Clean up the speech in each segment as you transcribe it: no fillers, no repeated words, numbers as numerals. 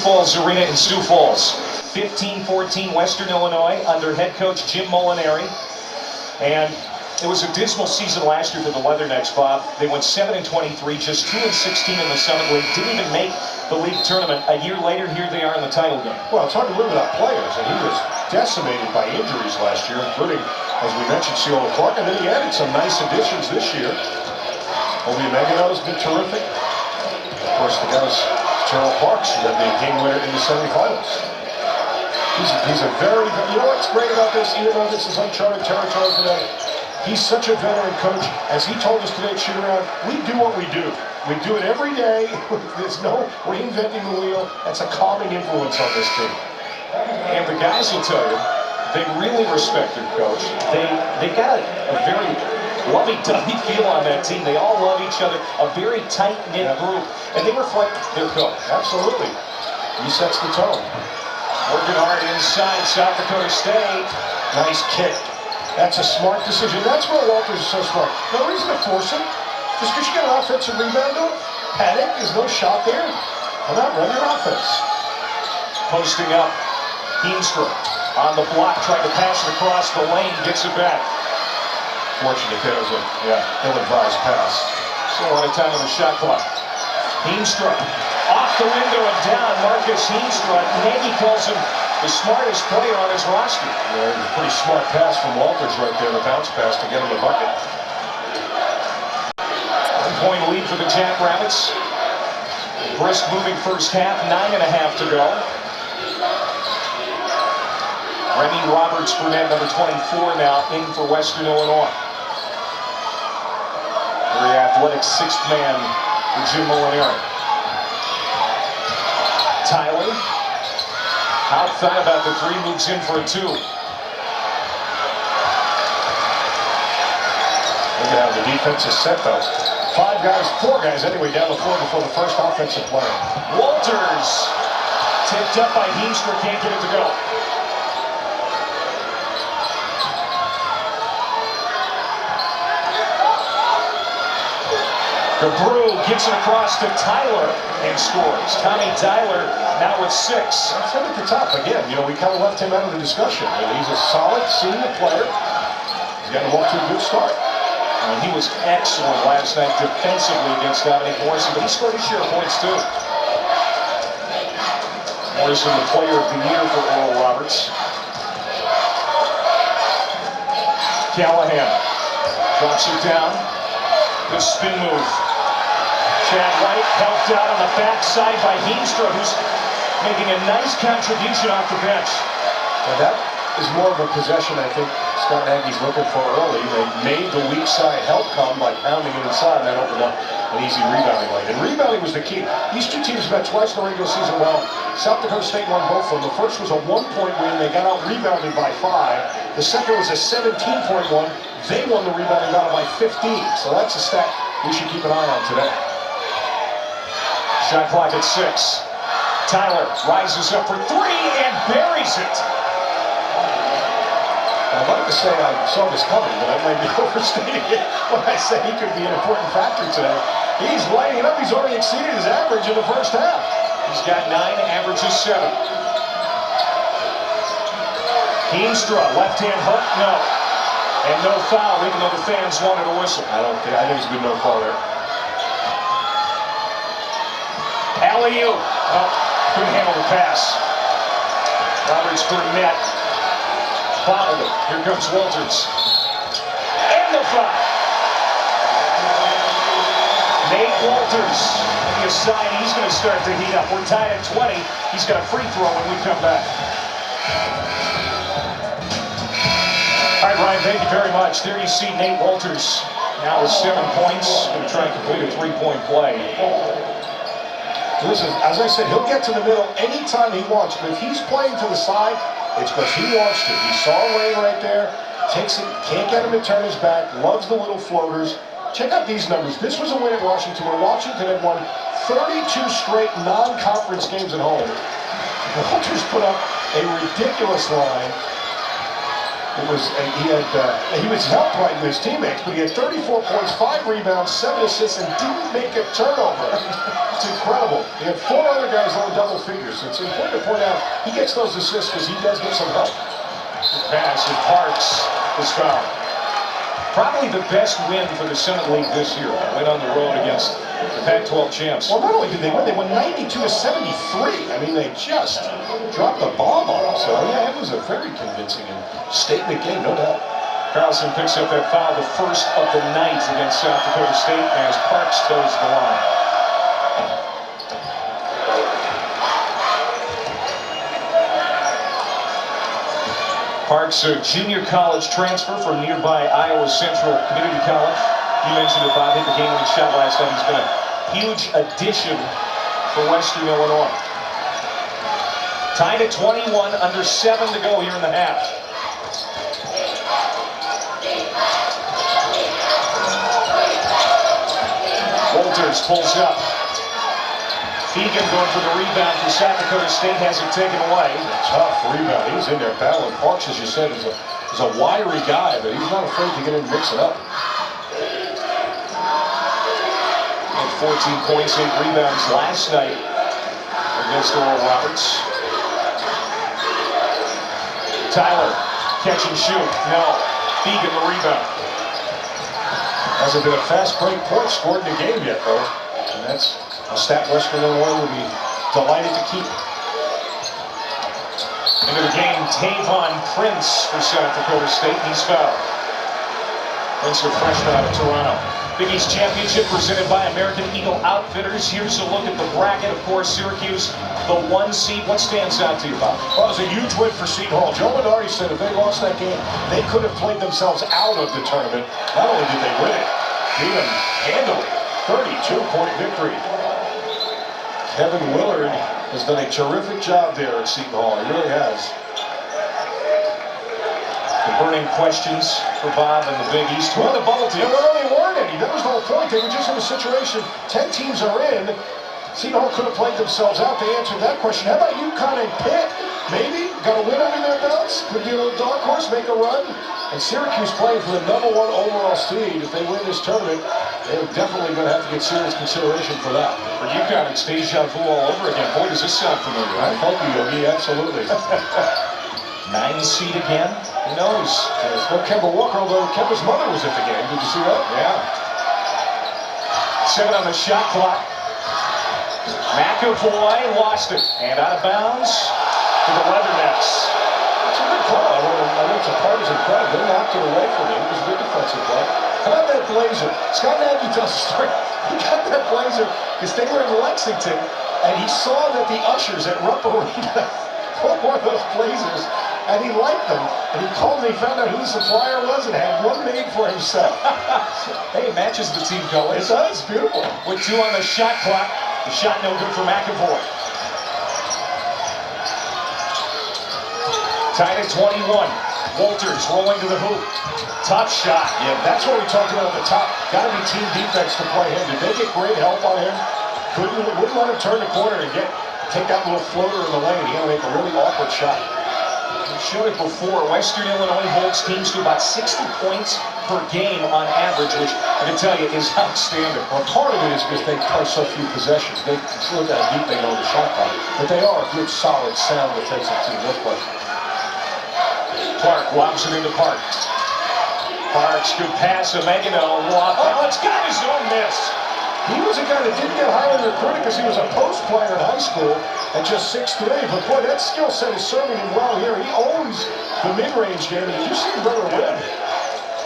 Falls Arena in Sioux Falls. 15-14 Western Illinois under head coach Jim Molinari. And it was a dismal season last year for the Leathernecks, Bob. They went 7-23, just 2-16 in the Summit League. Didn't even make the league tournament. A year later, here they are in the title game. Well, it's hard to live without players, and he was decimated by injuries last year, including, as we mentioned, Ceola Clark, and then he added some nice additions this year. Obi Meganot has been terrific. Of course, the guys, Terrell Parks, who had the game winner in the semifinals. He's a very, you know what's great about this, even though this is uncharted territory for them? He's such a veteran coach. As he told us today at shoot-around, we do what we do. We do it every day. There's no reinventing the wheel. That's a calming influence on this team. And the guys will tell you, they really respect their coach. They got a very lovey-dovey feel on that team. They all love each other. A very tight-knit group. And they reflect their coach. Absolutely. He sets the tone. Working hard inside South Dakota State. Nice kick. That's a smart decision. That's where Walters is so smart. No reason to force him. Just because you get an offensive rebound, don't panic. There's no shot there. Come out, run your offense. Posting up. Heemstra on the block, trying to pass it across the lane, gets it back. Fortunate there was a ill-advised pass. So a lot of time on the shot clock. Heemstra off the window and down. Marcus Heemstra. Nagy calls him the smartest player on his roster. Yeah, it was a pretty smart pass from Walters right there, the bounce pass to get him the bucket. 1-point lead for the Jackrabbits. Brisk moving first half, 9.5 to go. Remy Roberts-Burnett, number 24 now, in for Western Illinois. Very athletic sixth man for Jim Molinari. Tyler, out-thought about the three, moves in for a two. Look at how the defense is set, though. Four guys anyway, down the floor before the first offensive play. Walters, tipped up by Heemstra, can't get it to go. DeBrew gets it across to Tyler and scores. Tommy Tyler now with 6. I said at the top again, you know, we kind of left him out of the discussion. I mean, he's a solid senior player. He's got him off to a good start. He was excellent last night defensively against Dominic Morrison, but he scored his share of points too. Morrison, the player of the year for Oral Roberts. Callahan drops it down. The spin move. Chad White helped out on the backside by Heemstra, who's making a nice contribution off the bench. And that is more of a possession I think Scott Nagy's looking for early. They made the weak side help come by pounding it inside, and that opened up an easy rebounding lane. And rebounding was the key. These two teams met twice in the regular season. Well, South Dakota State won both of them. The first was a 1-point win. They got out rebounded by 5. The second was a 17-point one. They won the rebounding battle by 15. So that's a stat we should keep an eye on today. Shot clock at 6. Tyler rises up for 3 and buries it. I'd like to say I saw this coming, but I might be overstating it when I say he could be an important factor today. He's lighting it up. He's already exceeded his average in the first half. He's got 9, averages 7. Heemstra, left-hand hook, no. And no foul, even though the fans wanted a whistle. I think it's a good no call there. Alley-oop. Oh, couldn't handle the pass. Roberts-Burnett fouled it. Here comes Walters. And the foul. Nate Walters on the aside. He's going to start to heat up. We're tied at 20. He's got a free throw when we come back. All right, Ryan, thank you very much. There you see Nate Walters now with 7 points. Going to try and complete a 3-point play. Listen, as I said, he'll get to the middle anytime he wants. But if he's playing to the side, it's because he wants to. He saw a lane right there, takes it, can't get him to turn his back, loves the little floaters. Check out these numbers. This was a win at Washington, where Washington had won 32 straight non-conference games at home. Walters put up a ridiculous line. He was helped by his teammates, but he had 34 points, 5 rebounds, 7 assists, and didn't make a turnover. It's incredible. He had 4 other guys on double figures. It's important to point out he gets those assists because he does get some help. Pass and Parks is fouled. Probably the best win for the Summit League this year. Win on the road against the Pac-12 champs. Well, not only did they won 92-73. I mean, they just dropped the bomb on them. So, yeah, it was a very convincing and statement game, no doubt. Carlson picks up that foul, the first of the night against South Dakota State, as Parks toes the line. Parks, a junior college transfer from nearby Iowa Central Community College. You mentioned it, Bob, hit the game-winning shot last night. He's been a huge addition for Western Illinois. Tied at 21, under 7 to go here in the half. Walters pulls up. Fegan going for the rebound for South Dakota State, has it taken away. Tough rebound. He's in there battling. Parks, as you said, is a wiry guy, but he's not afraid to get in and mix it up. Had 14 points, 8 rebounds last night against Oral Roberts. Tyler, catch and shoot. No. Fegan the rebound. Hasn't been a fast break point scored in the game yet, though. And that's a stat Western Illinois will be delighted to keep. Into the game, Tavon Prince for South Dakota State. He's fouled. Prince, a freshman out of Toronto. Big East Championship presented by American Eagle Outfitters. Here's a look at the bracket. Of course, Syracuse, the 1 seed. What stands out to you, Bob? Well, it was a huge win for Seton Hall. Joe Minardi said if they lost that game, they could have played themselves out of the tournament. Not only did they win it, beat them handily. 32-point victory. Kevin Willard has done a terrific job there at Seton Hall. He really has. The burning questions for Bob and the Big East. Who are the bubble teams? There really weren't any. That was the whole point. They were just in a situation. 10 teams are in. Seton Hall could have played themselves out. They answered that question. How about UConn and Pitt? Maybe got a win under their belts. Could be a little dark horse, make a run. And Syracuse playing for the #1 overall seed. If they win this tournament, they're definitely going to have to get serious consideration for that. For UConn, it's deja vu all over again. Boy, does this sound familiar. Right? Thank you, Yogi. Absolutely. 9 seed again? Who knows? There's no Kemba Walker, although Kemba's mother was at the game. Did you see that? Yeah. 7 on the shot clock. McAvoy lost it. And out of bounds to the Leathernecks. It's a good call. I know it's a partisan crowd. They knocked it away from him. It was a good defensive play. How about that blazer? Scott Nagy tells a story. He got that blazer because they were in Lexington, and he saw that the ushers at Rupp Arena put one of those blazers, and he liked them. And he called me, found out who the supplier was, and had one made for himself. Hey, it matches the team colors. It does. Beautiful. With 2 on the shot clock. The shot no good for McAvoy. Tied at 21. Walters rolling to the hoop. Tough shot. Yeah, that's what we talked about at the top. Got to be team defense to play him. Did they get great help on him? Wouldn't let him turn the corner and take that little floater in the lane. He had to make a really awkward shot. We showed it before. Western Illinois holds teams to about 60 points per game on average, which I can tell you is outstanding. Well, part of it is because they play so few possessions. They look at how deep they know the shot clock. But they are a good, solid, sound defensive team. No question. Clark lobs it into Park. Parks, good pass to Megano. Oh, it's got his own miss. He was a guy that didn't get highly recruited because he was a post player in high school at just 6'3". But boy, that skill set is serving him well here. He owns the mid-range game. And did you see him brother win?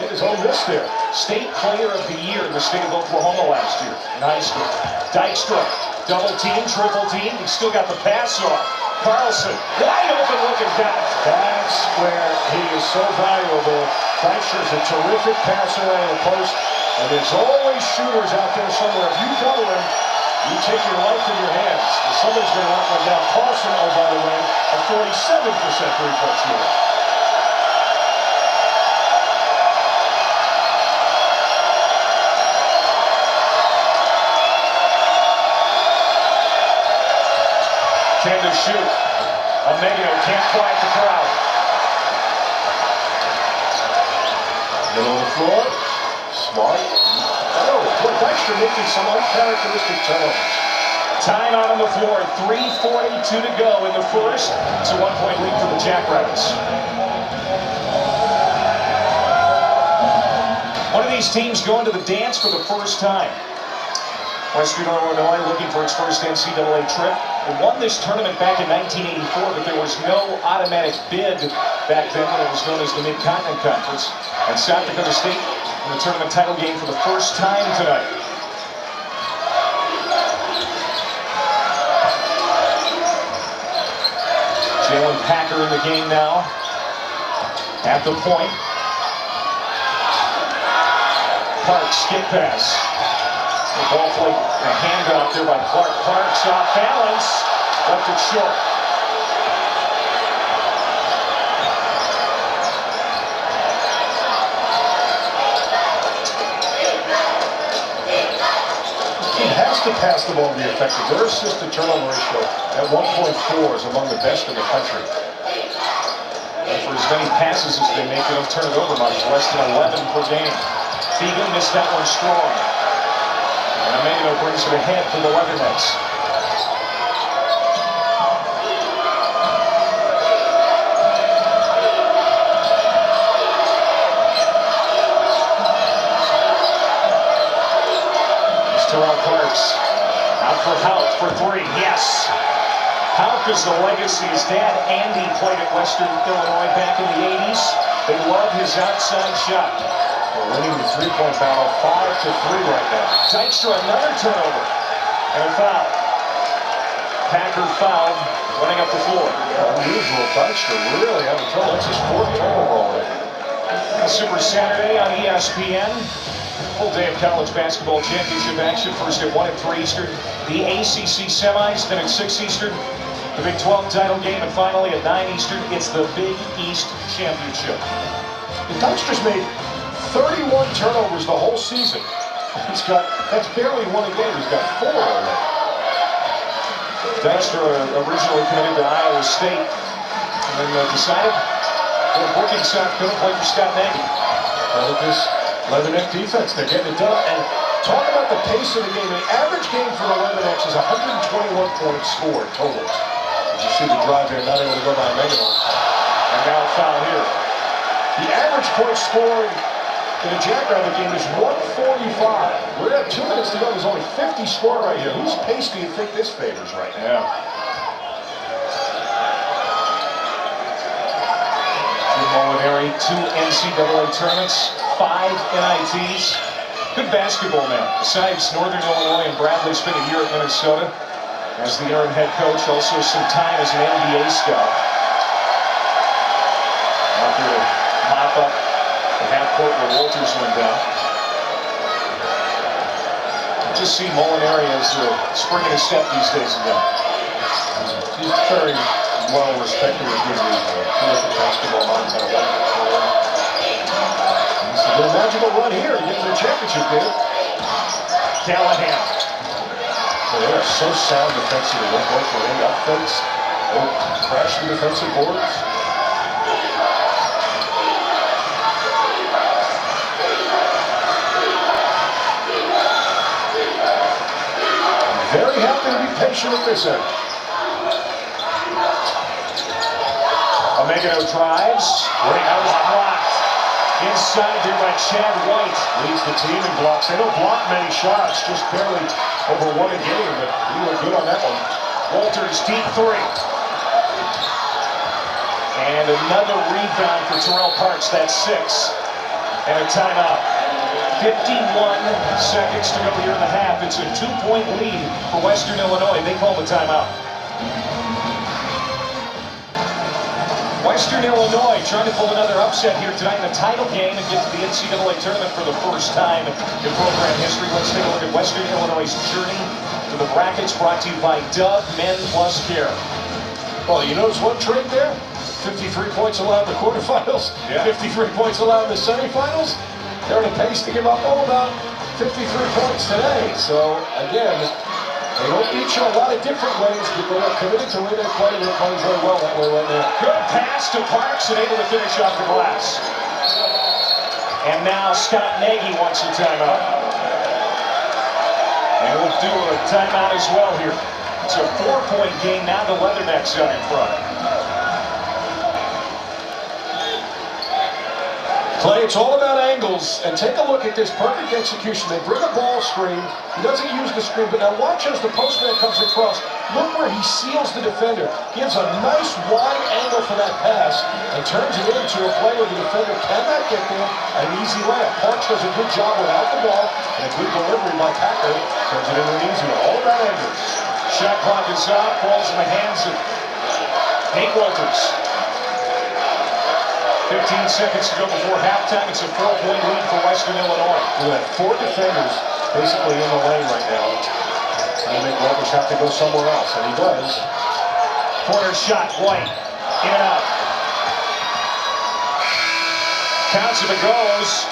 Get his own miss there. State Player of the Year in the state of Oklahoma last year in high school. Dykstra, double team, triple team. He's still got the pass off. Carlson, wide open looking guy. That's where he is so valuable. Dykstra's a terrific passer out of the post. And there's always shooters out there somewhere. If you cover him, you take your life in your hands. And somebody's going to knock one down. Carlson, oh, by the way, a 47% three-point shooter. Can to shoot. Megano can't quiet the crowd. Clark. Oh, boy, Dykstra making some uncharacteristic turnovers. Timeout on the floor, 3:42 to go in the first. It's a 1-point lead for the Jackrabbits. One of these teams going to the dance for the first time. Western Illinois looking for its first NCAA trip. It won this tournament back in 1984, but there was no automatic bid back then when it was known as the Mid-Continent Conference. And South Dakota State in the tournament title game for the first time tonight. Jalen Packer in the game now. At the point. Clark skip pass. The ball flick, a handoff there by Clark. Clark's off balance. Left it short. He has to pass the ball to be effective. Their assist to turnover ratio at 1.4 is among the best in the country. And for as many passes as they make, they don't turn it over much. Less than 11 per game. Fegan missed that one strong. And Amano brings it ahead for the Leathernecks. Terrell Clarks out for Houck for three. Yes. Houck is the legacy. His dad, Andy, played at Western Illinois back in the 80s. They love his outside shot. We're winning the three-point battle 5-3 right now. Dykstra, another turnover. And a foul. Packer fouled, running up the floor. Unusual. Dykstra really having trouble. That's his fourth turnover already. Super Saturday on ESPN. Full day of college basketball championship action. First at 1 and 3 Eastern. The ACC semis, then at 6 Eastern. The Big 12 title game, and finally at 9 Eastern, it's the Big East Championship. Dykstra's made 31 turnovers the whole season. That's barely one a game. He's got 4 already. Dykstra originally committed to Iowa State, and then decided that working South Dakota play for Scott Nagy. With this Leatherneck defense, they're getting it done. And talk about the pace of the game. The average game for the Leathernecks is 121 points scored total. As you see the drive here, not able to go by Megano. And now a foul here. The average point scored in a Jackrabbit game is 145. We're at 2 minutes to go. There's only 50 scored right here. Whose pace do you think this favors right now? Jim Molinari, 2 NCAA tournaments, 5 NITs. Good basketball man. Besides Northern Illinois and Bradley, spent a year at Minnesota as the interim head coach. Also some time as an NBA scout. Out there to mop up the half court where Walters went down. Just see Molinari as the spring in his step these days again. He's very well respected with good reason. Terrific basketball mind, kind of wonderful. It's a little magical run here to get to the championship game. Callahan. Well, they are so sound defensively. Don't go for any offense. Don't crash the defensive boards. Very happy to be patient at this end. Megano drives. That was blocked. Inside there by Chad White. Leads the team in blocks. They don't block many shots, just barely over 1 a game, but he looked good on that one. Walters, deep 3. And another rebound for Terrell Parks. That's 6. And a timeout. 51 seconds to go here in the half. It's a 2-point lead for Western Illinois. They call the timeout. Western Illinois trying to pull another upset here tonight in the title game and get to the NCAA tournament for the first time in program history. Let's take a look at Western Illinois' journey to the brackets, brought to you by Dove Men Plus Care. Well, you notice one trait there? 53 points allowed in the quarterfinals, 53 points allowed in the semifinals. They're on a pace to give up about 53 points today. So, again, they don't beat you a lot of different ways, but they are committed to the way they play. They're playing very well that way right now. Good pass to Parks and able to finish off the glass. And now Scott Nagy wants a timeout. And we'll do a timeout as well here. It's a 4-point game. Now the Leathernecks out in front. Clay, it's all about angles, and take a look at this perfect execution. They bring a ball screen. He doesn't use the screen, but now watch as the postman comes across. Look where he seals the defender. Gives a nice wide angle for that pass and turns it into a play where the defender cannot get there. An easy layup. Parks does a good job without the ball, and a good delivery by Packer turns it into an easy one. All about angles. Shot clock is up. Ball's in the hands of Nate Walters. 15 seconds to go before halftime. It's a 4-point lead for Western Illinois. We have 4 defenders basically in the lane right now. I think Walters have to go somewhere else, and he does. Corner shot, White, in and out. Counts if it goes.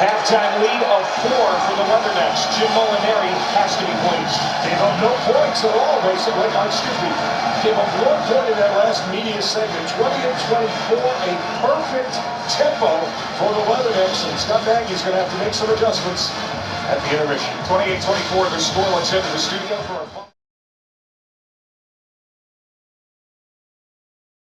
Halftime lead of 4 for the Leathernecks. Jim Molinari has to be pleased. Gave up no points at all, basically. Excuse me. Gave up 1 point in that last media segment. 20-24, a perfect tempo for the Leathernecks. And Scott Nagy's going to have to make some adjustments at the intermission. 28-24, the score. Let's head to the studio for our